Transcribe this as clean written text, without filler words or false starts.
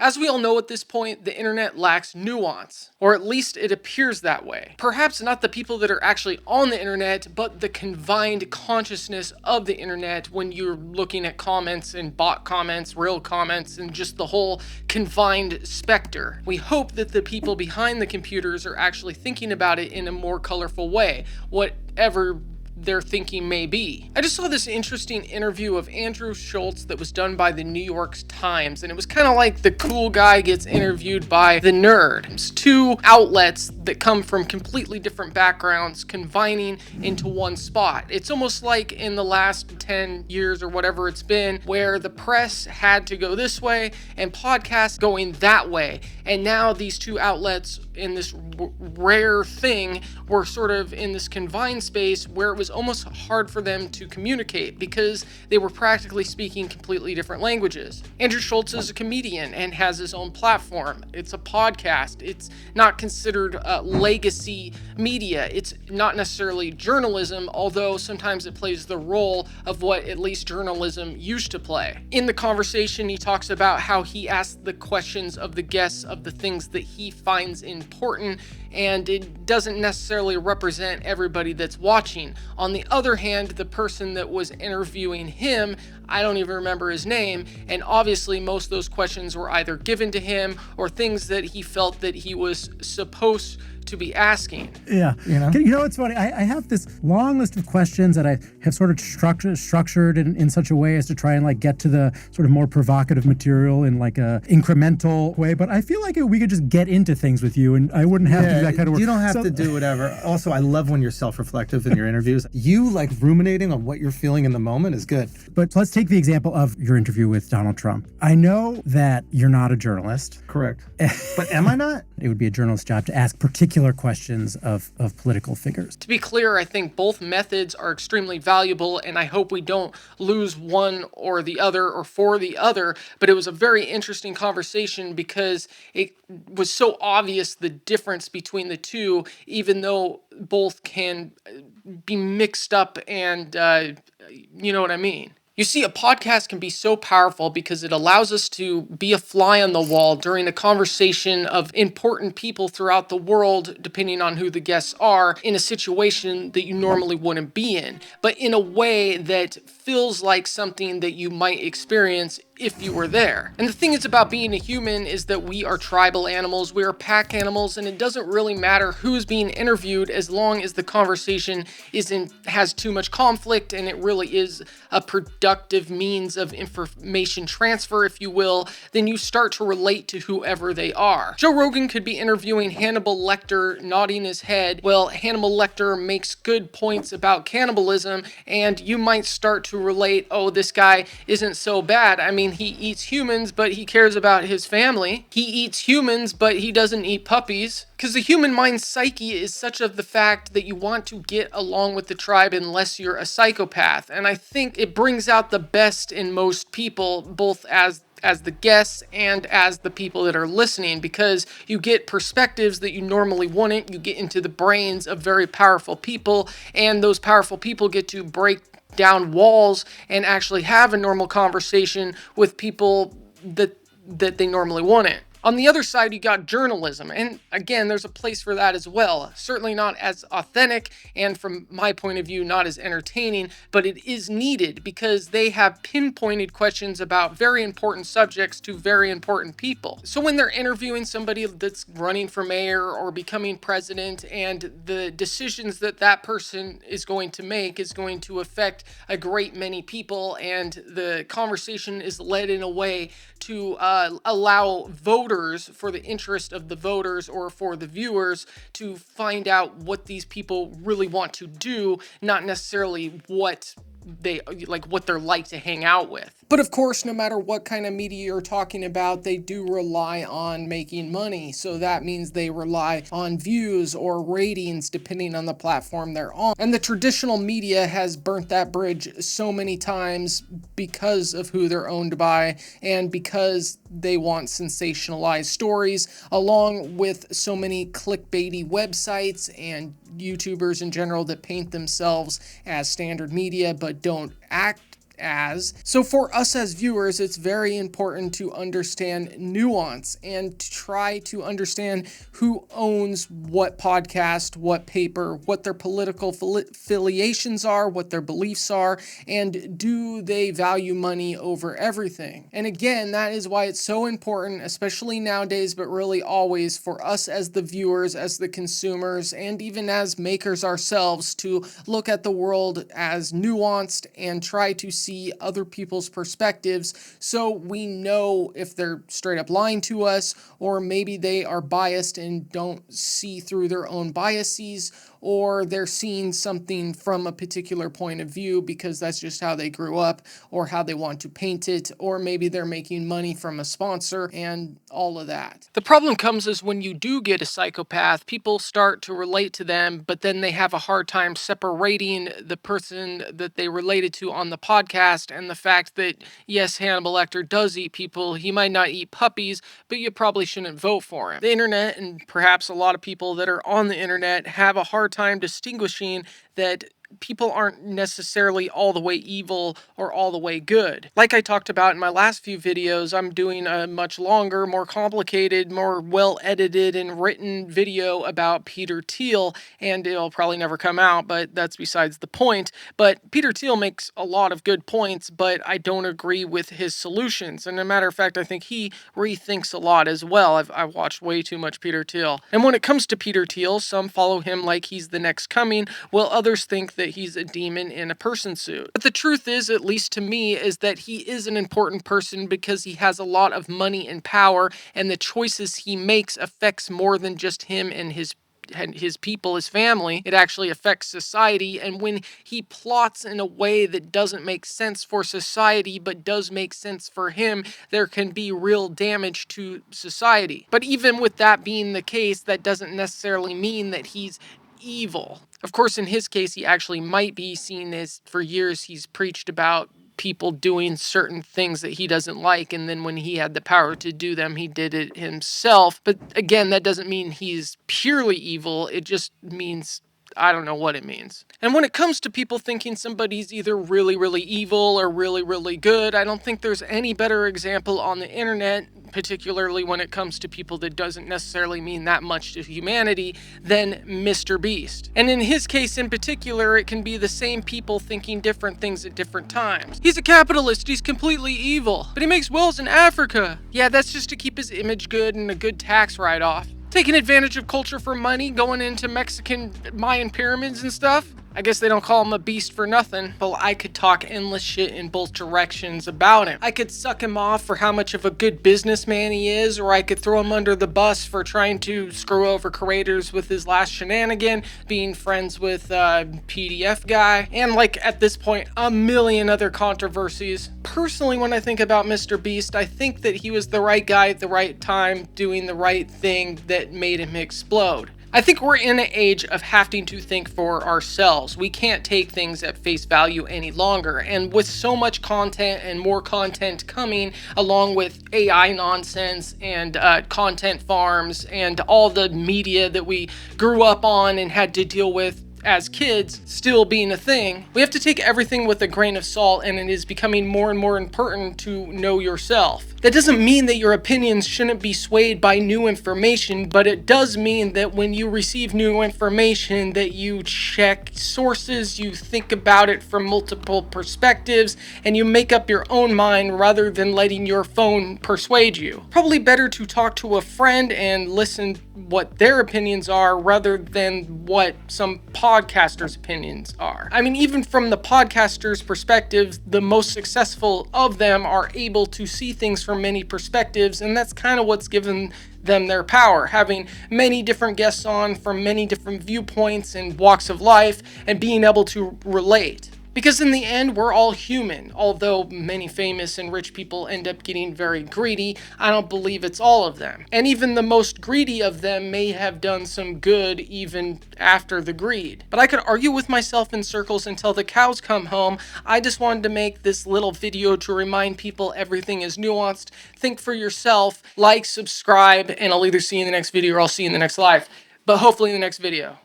As we all know at this point, the internet lacks nuance, or at least it appears that way. Perhaps not the people that are actually on the internet, but the confined consciousness of the internet when you're looking at comments and bot comments, real comments, and just the whole confined specter. We hope that the people behind the computers are actually thinking about it in a more colorful way, whatever their thinking may be. I just saw this interesting interview of Andrew Schulz that was done by the New York Times, and it was kind of like the cool guy gets interviewed by the nerd. It's two outlets that come from completely different backgrounds combining into one spot. It's almost like in the last 10 years or whatever it's been, where the press had to go this way and podcasts going that way. And now these two outlets in this rare thing were sort of in this confined space where it was almost hard for them to communicate because they were practically speaking completely different languages. Andrew Schulz is a comedian and has his own platform. It's a podcast. It's not considered legacy media. It's not necessarily journalism, although sometimes it plays the role of what at least journalism used to play. In the conversation, he talks about how he asks the questions of the guests of the things that he finds important, and it doesn't necessarily represent everybody that's watching. On the other hand, the person that was interviewing him, I don't even remember his name, and obviously most of those questions were either given to him or things that he felt that he was supposed to be asking. Yeah. It's funny. I have this long list of questions that I have sort of structured in such a way as to try and get to the sort of more provocative material in a incremental way. But I feel like we could just get into things with you and I wouldn't have to do that kind of work. You don't have to do whatever. Also, I love when you're self-reflective in your interviews. You ruminating on what you're feeling in the moment is good. But let's take the example of your interview with Donald Trump. I know that you're not a journalist. Correct. But am I not? It would be a journalist's job to ask particular questions of political figures. To be clear, I think both methods are extremely valuable, and I hope we don't lose one or the other or for the other, but it was a very interesting conversation because it was so obvious the difference between the two, even though both can be mixed up and you know what I mean. You see, a podcast can be so powerful because it allows us to be a fly on the wall during a conversation of important people throughout the world, depending on who the guests are, in a situation that you normally wouldn't be in, but in a way that feels like something that you might experience if you were there. And the thing is about being a human is that we are tribal animals, we are pack animals, and it doesn't really matter who's being interviewed as long as the conversation has too much conflict and it really is a productive means of information transfer, if you will, then you start to relate to whoever they are. Joe Rogan could be interviewing Hannibal Lecter, nodding his head. Well, Hannibal Lecter makes good points about cannibalism, and you might start to relate, oh, this guy isn't so bad. I mean, he eats humans, but he cares about his family. He eats humans, but he doesn't eat puppies. Because the human mind's psyche is such of the fact that you want to get along with the tribe unless you're a psychopath. And I think it brings out the best in most people, both as the guests and as the people that are listening, because you get perspectives that you normally wouldn't. You get into the brains of very powerful people, and those powerful people get to break down walls and actually have a normal conversation with people that they normally wouldn't. On the other side, you got journalism, and again, there's a place for that as well. Certainly not as authentic, and from my point of view, not as entertaining, but it is needed because they have pinpointed questions about very important subjects to very important people. So when they're interviewing somebody that's running for mayor or becoming president, and the decisions that person is going to make is going to affect a great many people, and the conversation is led in a way to allow voters, for the interest of the voters or for the viewers, to find out what these people really want to do, not necessarily what they're like to hang out with. But of course, no matter what kind of media you're talking about, they do rely on making money. So that means they rely on views or ratings depending on the platform they're on. And the traditional media has burnt that bridge so many times because of who they're owned by and because they want sensationalized stories, along with so many clickbaity websites and YouTubers in general that paint themselves as standard media but don't act as. So for us as viewers, it's very important to understand nuance and to try to understand who owns what podcast, what paper, what their political affiliations are, what their beliefs are, and do they value money over everything. And again, that is why it's so important, especially nowadays, but really always, for us as the viewers, as the consumers, and even as makers ourselves, to look at the world as nuanced and try to see other people's perspectives so we know if they're straight up lying to us, or maybe they are biased and don't see through their own biases, or they're seeing something from a particular point of view because that's just how they grew up or how they want to paint it, or maybe they're making money from a sponsor and all of that. The problem comes is when you do get a psychopath, people start to relate to them, but then they have a hard time separating the person that they related to on the podcast and the fact that, yes, Hannibal Lecter does eat people. He might not eat puppies, but you probably shouldn't vote for him. The internet, and perhaps a lot of people that are on the internet, have a hard time distinguishing that people aren't necessarily all the way evil or all the way good. Like I talked about in my last few videos, I'm doing a much longer, more complicated, more well-edited and written video about Peter Thiel, and it'll probably never come out, but that's besides the point. But Peter Thiel makes a lot of good points, but I don't agree with his solutions. And as a matter of fact, I think he rethinks a lot as well. I've watched way too much Peter Thiel. And when it comes to Peter Thiel, some follow him like he's the next coming, while others think that he's a demon in a person suit. But the truth is, at least to me, is that he is an important person because he has a lot of money and power, and the choices he makes affects more than just him and his people, his family. It actually affects society, and when he plots in a way that doesn't make sense for society but does make sense for him, there can be real damage to society. But even with that being the case, that doesn't necessarily mean that he's evil. Of course, in his case, he actually might be seen as, for years, he's preached about people doing certain things that he doesn't like, and then when he had the power to do them, he did it himself. But again, that doesn't mean he's purely evil. It just means, I don't know what it means. And when it comes to people thinking somebody's either really, really evil or really, really good, I don't think there's any better example on the internet, particularly when it comes to people that doesn't necessarily mean that much to humanity, than Mr. Beast. And in his case in particular, it can be the same people thinking different things at different times. He's a capitalist, he's completely evil, but he makes wells in Africa. Yeah, that's just to keep his image good and a good tax write-off. Taking advantage of culture for money, going into Mexican Mayan pyramids and stuff. I guess they don't call him a beast for nothing. Well, I could talk endless shit in both directions about him. I could suck him off for how much of a good businessman he is, or I could throw him under the bus for trying to screw over creators with his last shenanigan, being friends with PDF guy, and like at this point, a million other controversies. Personally, when I think about Mr. Beast, I think that he was the right guy at the right time, doing the right thing that made him explode. I think we're in an age of having to think for ourselves. We can't take things at face value any longer. And with so much content and more content coming, along with AI nonsense and content farms and all the media that we grew up on and had to deal with as kids still being a thing, we have to take everything with a grain of salt, and it is becoming more and more important to know yourself. That doesn't mean that your opinions shouldn't be swayed by new information, but it does mean that when you receive new information that you check sources, you think about it from multiple perspectives, and you make up your own mind rather than letting your phone persuade you. Probably better to talk to a friend and listen what their opinions are rather than what some podcasters' opinions are. I mean, even from the podcasters' perspective, the most successful of them are able to see things from many perspectives, and that's kind of what's given them their power, having many different guests on from many different viewpoints and walks of life and being able to relate. Because in the end, we're all human. Although many famous and rich people end up getting very greedy, I don't believe it's all of them. And even the most greedy of them may have done some good even after the greed. But I could argue with myself in circles until the cows come home. I just wanted to make this little video to remind people everything is nuanced. Think for yourself, like, subscribe, and I'll either see you in the next video or I'll see you in the next live. But hopefully in the next video.